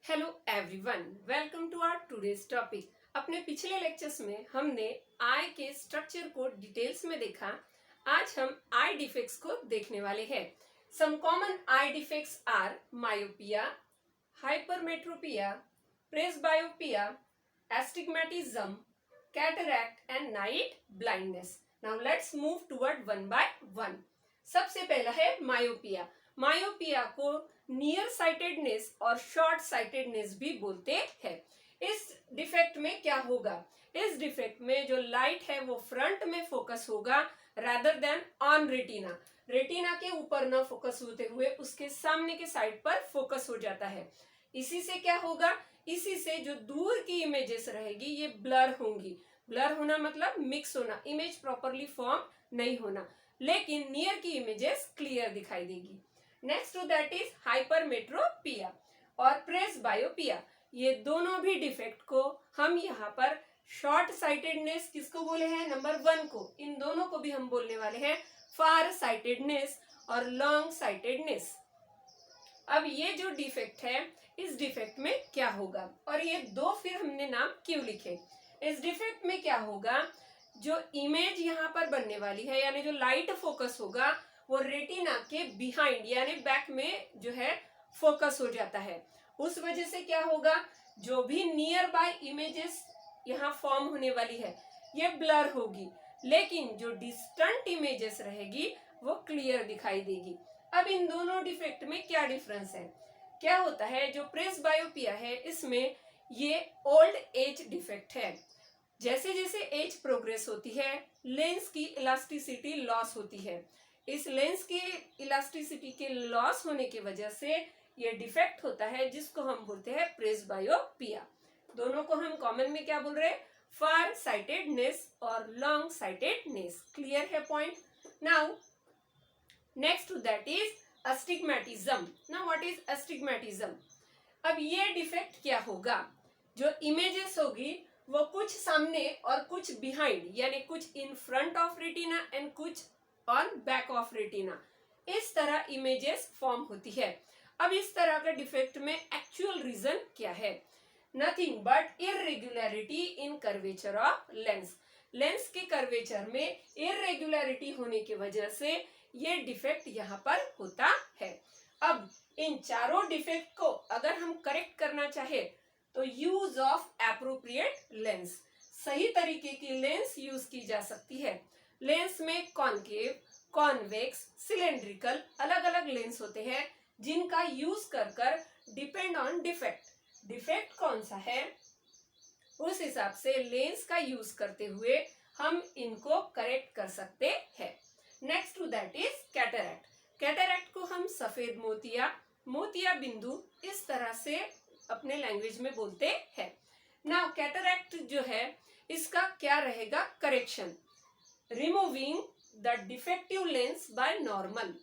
Hello everyone, welcome to our today's topic. अपने पिछले lectures में हमने आई के स्ट्रक्चर को डिटेल्स में देखा। आज हम आई डिफेक्ट्स को देखने वाले हैं। Some common eye defects are myopia, hypermetropia, presbyopia, astigmatism, cataract and night blindness. Now let's move toward one by one. सबसे पहला है मायोपिया। मायोपिया को नियर साइटेडनेस और शॉर्ट साइटेडनेस भी बोलते हैं। इस डिफेक्ट में क्या होगा? इस डिफेक्ट में जो लाइट है वो फ्रंट में फोकस होगा rather than on retina. Retina के ऊपर ना फोकस होते हुए उसके सामने के साइड पर फोकस हो जाता है। इसी से क्या होगा? इसी से जो दूर की इमेजेस रहेगी ये ब्लर होंगी। ब्लर होना मतलब मिक्स होना, इमेज प्रॉपरली फॉर्म नहीं होना, लेकिन नियर की इमेजेस क्लियर दिखाई देगी। Next to that is hypermetropia और प्रेसबायोपिया। ये दोनों भी डिफेक्ट को हम यहाँ पर शॉर्ट साइटेडनेस किसको बोले हैं? नंबर 1 को। इन दोनों को भी हम बोलने वाले हैं फार साइटेडनेस और लॉन्ग साइटेडनेस। अब ये जो डिफेक्ट है, इस डिफेक्ट में क्या होगा और ये दो फिर हमने नाम क्यों लिखे? इस डिफेक्ट में क्या होगा? जो इमेज यहाँ पर बनने वाली है यानी जो लाइट फोकस होगा वो रेटिना के बिहाइंड यानी बैक में जो है फोकस हो जाता है। उस वजह से क्या होगा? जो भी नियर बाय इमेजेस यहाँ फॉर्म होने वाली है ये ब्लर होगी, लेकिन जो डिस्टेंट इमेजेस रहेगी वो क्लियर दिखाई देगी। अब इन दोनों डिफेक्ट में क्या डिफरेंस है? क्या होता है? जो प्रेसबायोपिया है इसमें ये ओल्ड एज डिफेक्ट है। जैसे जैसे एज प्रोग्रेस होती है लेंस की इलास्टिसिटी लॉस होती है। इस लेंस की इलास्टिसिटी के लॉस होने की वजह से ये डिफेक्ट होता है जिसको हम बोलते हैं प्रेसबायोपिया। दोनों को हम कॉमन में क्या बोल रहे हैं? फार साइटेडनेस और लॉन्ग साइटेडनेस। क्लियर है point? Now next to that is astigmatism. Now what is astigmatism? अब ये डिफेक्ट क्या होगा? जो इमेजेस होगी वो कुछ सामने और कुछ बिहाइंड यानी कुछ in front of retina and कुछ ऑन बैक ऑफ रेटिना, इस तरह इमेजेस फॉर्म होती है। अब इस तरह का डिफेक्ट में एक्चुअल रीजन क्या है? Nothing but irregularity in curvature of lens. Lens के कर्वेचर में इरेगुलरिटी होने की वजह से ये डिफेक्ट यहाँ पर होता है। अब इन चारों डिफेक्ट को अगर हम करेक्ट करना चाहे तो यूज ऑफ एप्रोप्रिएट लेंस, सही तरीके की लेंस यूज की जा सकती है। लेंस में कॉनकेव, कॉन्वेक्स, सिलेंड्रिकल अलग अलग लेंस होते हैं जिनका यूज कर कर डिपेंड ऑन डिफेक्ट, डिफेक्ट कौन सा है उस हिसाब से लेंस का यूज करते हुए हम इनको करेक्ट कर सकते हैं। Next to that is cataract. Cataract को हम सफेद मोतिया, मोतिया बिंदु इस तरह से अपने लैंग्वेज में बोलते हैं। नाउ कैटरैक्ट जो है इसका क्या रहेगा correction? Removing the defective lens by normal.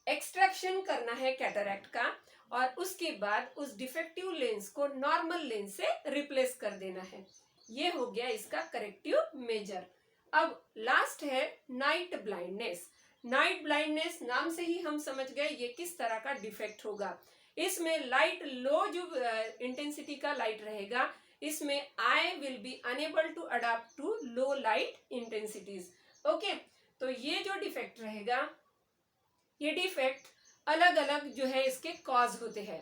Extraction करना है कैटरैक्ट का और उसके बाद उस डिफेक्टिव लेंस को नॉर्मल लेंस से रिप्लेस कर देना है। ये हो गया इसका करेक्टिव मेजर। अब लास्ट है नाइट ब्लाइंडनेस। नाइट ब्लाइंडनेस नाम से ही हम समझ गए ये किस तरह का डिफेक्ट होगा। इसमें लाइट लो जो इंटेंसिटी का लाइट रहेगा इसमें eye will be unable to adapt to low light intensities. Okay, तो ये जो डिफेक्ट रहेगा ये डिफेक्ट अलग अलग जो है इसके कॉज होते हैं।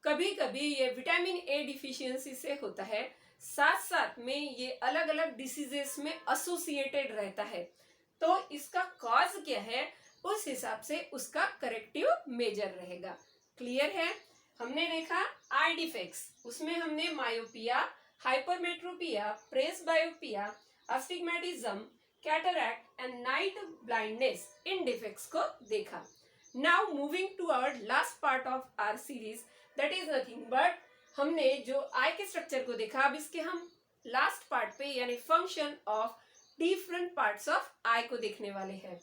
कभी कभी ये विटामिन ए डिफिशियंसी से होता है, साथ साथ में ये अलग अलग डिसीजेस में एसोसिएटेड रहता है। तो इसका कॉज क्या है उस हिसाब से उसका करेक्टिव मेजर रहेगा। क्लियर है? हमने देखा आई डिफेक्ट्स, उसमें हमने myopia, hypermetropia, presbyopia, astigmatism, cataract and night blindness इन डिफेक्ट्स को देखा। Now moving to our last part of our series that is nothing but हमने जो आई के स्ट्रक्चर को देखा। अब इसके हम लास्ट पार्ट पे यानी function of different parts of eye को देखने वाले हैं।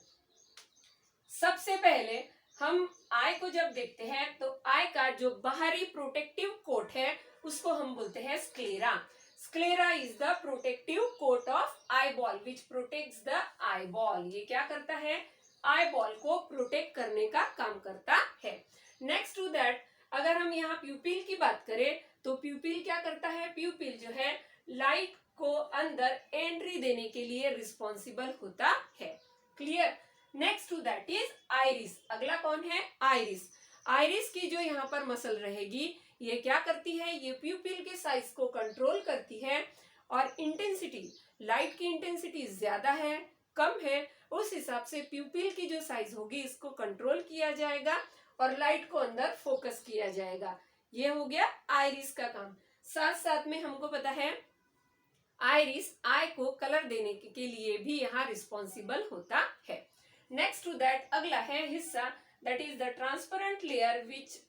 सबसे पहले हम आई को जब देखते हैं तो आई का जो बाहरी प्रोटेक्टिव कोट है उसको हम बोलते हैं sclera. Sclera is the protective coat of eyeball which protects the eye ball. ये क्या करता है? आई बॉल को प्रोटेक्ट करने का काम करता है। नेक्स्ट टू दैट अगर हम यहाँ प्यूपिल की बात करें तो प्यूपिल क्या करता है, प्यूपिल जो है लाइट को अंदर एंट्री देने के लिए रिस्पॉन्सिबल होता है। Clear. Next to that is iris. अगला कौन है, आइरिस। आइरिस की जो यहाँ पर मसल रहेगी ये क्या करती है, ये प्यूपिल के साइज को कंट्रोल करती है और इंटेंसिटी, लाइट की इंटेंसिटी ज्यादा है कम है उस हिसाब से प्यूपिल की जो साइज होगी इसको कंट्रोल किया जाएगा और लाइट को अंदर फोकस किया जाएगा। ये हो गया आइरिस का काम। साथ साथ में हमको पता है आइरिस आई को कलर देने के लिए भी यहाँ रिस्पॉन्सिबल होता है। नेक्स्ट टू दैट अगला है हिस्सा, that is the transparent layer which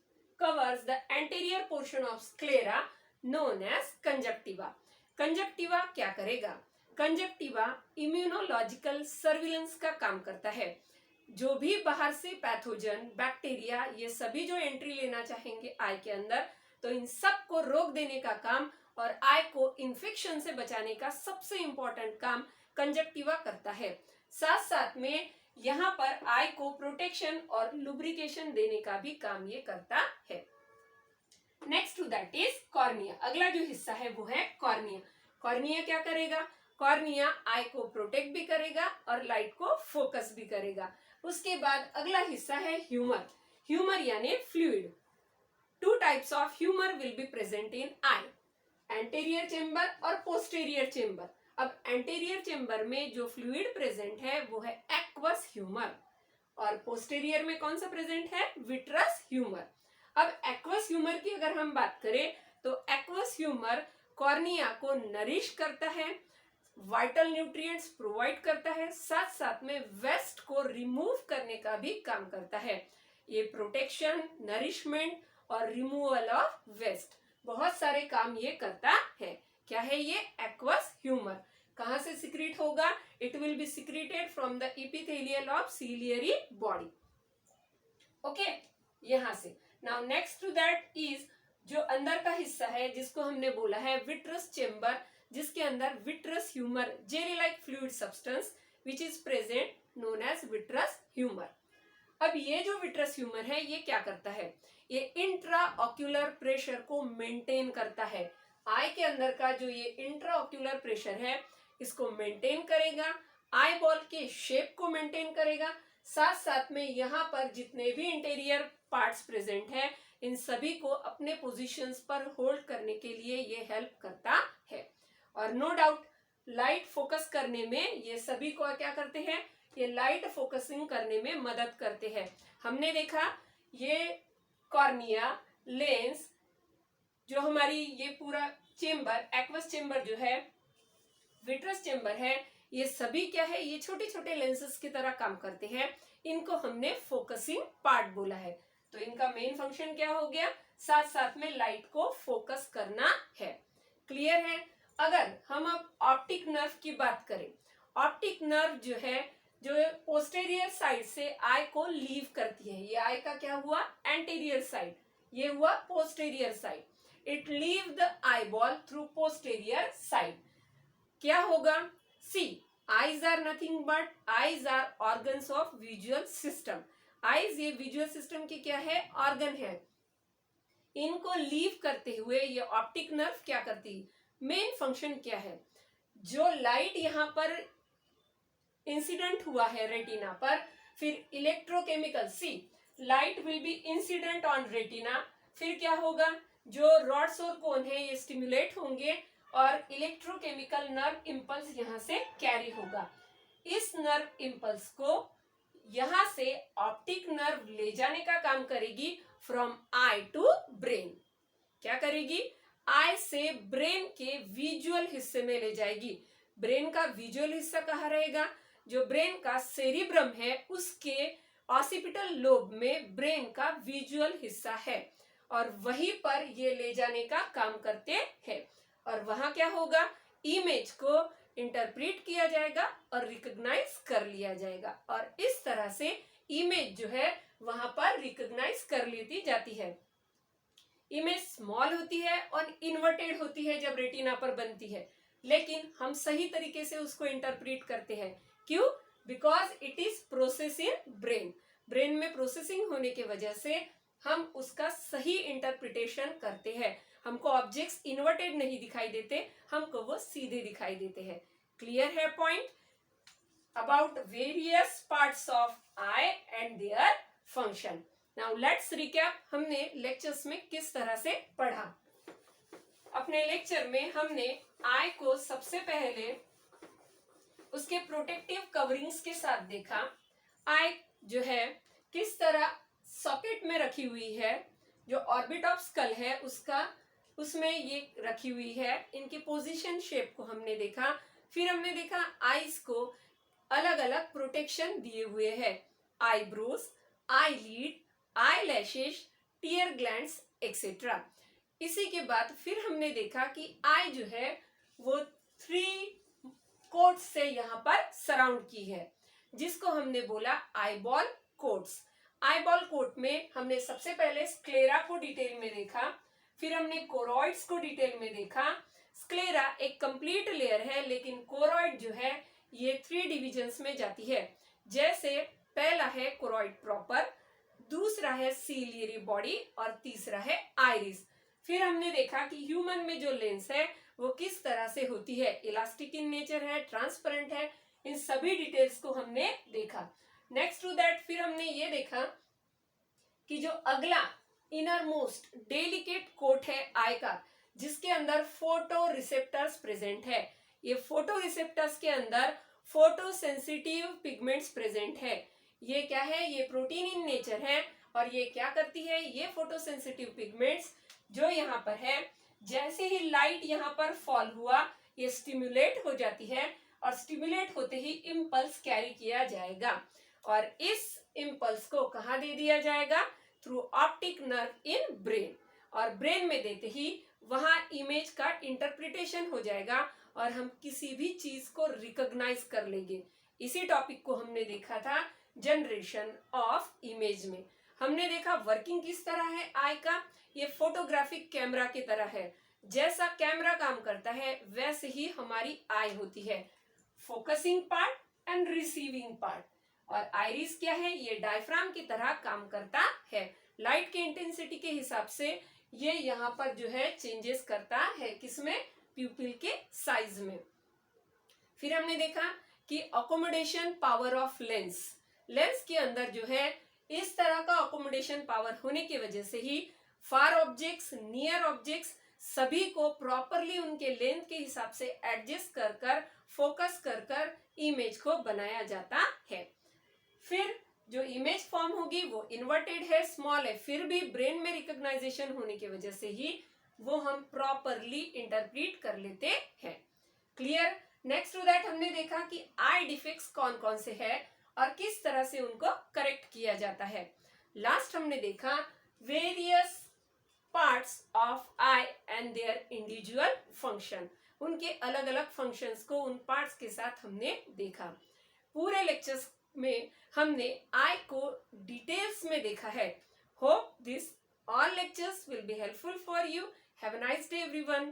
covers the anterior portion of sclera known as conjunctiva. Conjunctiva क्या करेगा, कंजक्टिवा इम्यूनोलॉजिकल सर्विलेंस का काम करता है। जो भी बाहर से पैथोजन, बैक्टीरिया, ये सभी जो एंट्री लेना चाहेंगे आई के अंदर, तो इन सब को रोक देने का काम और आई को इन्फेक्शन से बचाने का सबसे इंपॉर्टेंट काम कंजक्टिवा करता है। साथ साथ में यहाँ पर आई को प्रोटेक्शन और लुब्रिकेशन देने का भी काम ये करता है। Next to that is cornea. अगला जो हिस्सा है वो है कॉर्निया। कॉर्निया क्या करेगा, कॉर्निया आई को प्रोटेक्ट भी करेगा और लाइट को फोकस भी करेगा। उसके बाद अगला हिस्सा है ह्यूमर। ह्यूमर यानी fluid. Two types of humour will be present in I, anterior chamber और पोस्टीरियर चेंबर। अब एंटीरियर चेंबर में जो फ्लूइड प्रेजेंट है वो है एक्वस ह्यूमर और पोस्टीरियर में कौन सा प्रेजेंट है, विट्रस ह्यूमर। अब एक्वस ह्यूमर की अगर हम बात करें तो एक्वस ह्यूमर कॉर्निया को नरिश करता है, वाइटल न्यूट्रिएंट्स प्रोवाइड करता है, साथ साथ में वेस्ट को रिमूव करने का भी काम करता है। ये प्रोटेक्शन, नरिशमेंट और रिमूवल ऑफ वेस्ट, बहुत सारे काम ये करता है। क्या है ये एक्वस ह्यूमर। कहां से सिक्रीट होगा, it will be secreted from the epithelial of ciliary body. Okay, यहां से। Now next to that is जो अंदर का हिस्सा है जिसको हमने बोला है विट्रस चेंबर, जिसके अंदर vitreous humour, jelly like fluid substance which is present known as vitreous humour. अब ये जो विट्रस ह्यूमर है ये क्या करता है, ये इंट्रा ऑक्यूलर प्रेशर को मेंटेन करता है। आई के अंदर का जो ये इंट्रा ऑक्यूलर प्रेशर है इसको मेंटेन करेगा, आई बॉल के शेप को मेंटेन करेगा, साथ साथ में यहाँ पर जितने भी इंटीरियर पार्ट्स प्रेजेंट है इन सभी को अपने पोजीशंस पर होल्ड करने के लिए ये हेल्प करता है। और नो डाउट लाइट फोकस करने में ये सभी को क्या करते हैं, ये लाइट फोकसिंग करने में मदद करते हैं। हमने देखा ये कॉर्निया, लेंस, जो हमारी ये पूरा चेंबर, एक्वस चेंबर जो है, विट्रस चेंबर है, ये सभी क्या है, ये छोटे छोटे लेंसेस की तरह काम करते हैं। इनको हमने फोकसिंग पार्ट बोला है। तो इनका मेन फंक्शन क्या हो गया, साथ साथ में लाइट को फोकस करना है। क्लियर है। अगर हम अब ऑप्टिक नर्व की बात करें, ऑप्टिक नर्व जो है जो पोस्टेरियर साइड से आई को लीव करती है। ये आई का क्या हुआ, एंटीरियर साइड, ये हुआ posterior side. It leave the I ball through posterior side. क्या होगा, see eyes are nothing but eyes are organs of visual system. Eyes ये विजुअल सिस्टम की क्या है, ऑर्गन है। इनको लीव करते हुए ये ऑप्टिक नर्व क्या करती, मेन फंक्शन क्या है, जो लाइट यहाँ पर इंसिडेंट हुआ है रेटिना पर, फिर electrochemical, see light will be incident on retina, फिर क्या होगा, जो रॉड्स और कोन है ये स्टिमुलेट होंगे और इलेक्ट्रोकेमिकल नर्व इंपल्स यहाँ से कैरी होगा। इस नर्व इंपल्स को यहाँ से ऑप्टिक नर्व ले जाने का काम करेगी फ्रॉम आई टू ब्रेन। क्या करेगी, आई से ब्रेन के विजुअल हिस्से में ले जाएगी। ब्रेन का विजुअल हिस्सा कहाँ रहेगा, जो ब्रेन का सेरिब्रम है उसके ऑसिपिटल लोब में ब्रेन का विजुअल हिस्सा है और वहीं पर ये ले जाने का काम करते हैं। और वहां क्या होगा, इमेज को इंटरप्रेट किया जाएगा और रिकॉग्नाइज कर लिया जाएगा और इस तरह से इमेज जो है वहां पर रिकॉग्नाइज कर लेती जाती है। इमेज स्मॉल होती है और इन्वर्टेड होती है जब रेटिना पर बनती है, लेकिन हम सही तरीके से उसको इंटरप्रेट करते हैं। क्यों, because it is process in brain. Brain में प्रोसेसिंग होने की वजह से हम उसका सही इंटरप्रिटेशन करते हैं। हमको ऑब्जेक्ट्स इन्वर्टेड नहीं दिखाई देते, हमको वो सीधे दिखाई देते हैं। क्लियर है point about various parts of I and their function. Now let's recap, हमने लेक्चर्स में किस तरह से पढ़ा। अपने लेक्चर में हमने आई को सबसे पहले उसके प्रोटेक्टिव कवरिंग्स के साथ देखा। आई जो है किस तरह सॉकेट में रखी हुई है, जो ऑर्बिट ऑफ स्कल है उसमें ये रखी हुई है। इनकी पोजीशन शेप को हमने देखा। फिर हमने देखा आईज को अलग अलग प्रोटेक्शन दिए हुए हैं, eyebrows, eyelid, eye lashes, tier glands etcetera. इसी के बाद फिर हमने देखा कि आई जो है वो 3 कोट्स से यहाँ पर सराउंड की है, जिसको हमने बोला आईबॉल कोट्स। आईबॉल कोट में हमने सबसे पहले स्क्लेरा को डिटेल में देखा, फिर हमने कोरॉइड्स को डिटेल में देखा। स्क्लेरा एक कंप्लीट लेयर है, लेकिन कोरॉइड जो है ये 3 डिविजन्स में जाती है। जैसे पहला है कोरॉइड प्रॉपर, दूसरा है सीलियरी बॉडी और तीसरा है आइरिस। फिर हमने देखा कि ह्यूमन में जो लेंस है वो किस तरह से होती है, इलास्टिक इन नेचर है, ट्रांसपेरेंट है, इन सभी डिटेल्स को हमने देखा। नेक्स्ट टू दैट फिर हमने ये देखा कि जो अगला इनर मोस्ट डेलिकेट कोट है आई का, जिसके अंदर फोटो रिसेप्टर्स प्रेजेंट है। ये फोटो रिसेप्टर्स के अंदर फोटो सेंसिटिव पिगमेंट्स प्रेजेंट है। ये क्या है, ये प्रोटीन इन नेचर है। और ये क्या करती है, ये फोटो सेंसिटिव पिगमेंट्स जो यहाँ पर है, जैसे ही लाइट यहाँ पर फॉल हुआ ये स्टिमुलेट हो जाती है, और स्टिमुलेट होते ही इम्पल्स कैरी किया जाएगा, और इस इम्पल्स को कहाँ दे दिया जाएगा, through optic nerve in brain. और ब्रेन में देते ही वहां इमेज का इंटरप्रिटेशन हो जाएगा और हम किसी भी चीज को रिकॉग्नाइज कर लेंगे। इसी टॉपिक को हमने देखा था जनरेशन ऑफ इमेज में। हमने देखा वर्किंग किस तरह है आई का, ये फोटोग्राफिक कैमरा की तरह है। जैसा कैमरा काम करता है वैसे ही हमारी आई होती है, focusing part and receiving part. और आइरिस क्या है, ये डायफ्राम की तरह काम करता है। लाइट के इंटेंसिटी के हिसाब से ये यहाँ पर जो है चेंजेस करता है, किसमें, प्यूपिल के साइज में। फिर हमने देखा कि accommodation power of lens, lens के अंदर जो है इस तरह का अकोमोडेशन पावर होने की वजह से ही फार ऑब्जेक्ट्स, नियर ऑब्जेक्ट्स सभी को प्रॉपरली उनके लेंथ के हिसाब से एडजस्ट कर कर, फोकस कर कर इमेज को बनाया जाता है। फिर जो इमेज फॉर्म होगी वो इन्वर्टेड है, स्मॉल है, फिर भी ब्रेन में रिकॉग्नाइजेशन होने की वजह से ही वो हम प्रॉपरली इंटरप्रीट कर लेते हैं। क्लियर। नेक्स्ट टू दैट हमने देखा कि आई डिफेक्ट्स कौन कौन से है और किस तरह से उनको करेक्ट किया जाता है। लास्ट हमने देखा various parts of I and their individual function, उनके अलग अलग फंक्शंस को उन पार्ट्स के साथ हमने देखा। पूरे लेक्चर्स में हमने आई को डिटेल्स में देखा है। Hope this all lectures will be helpful for you. Have a nice day everyone.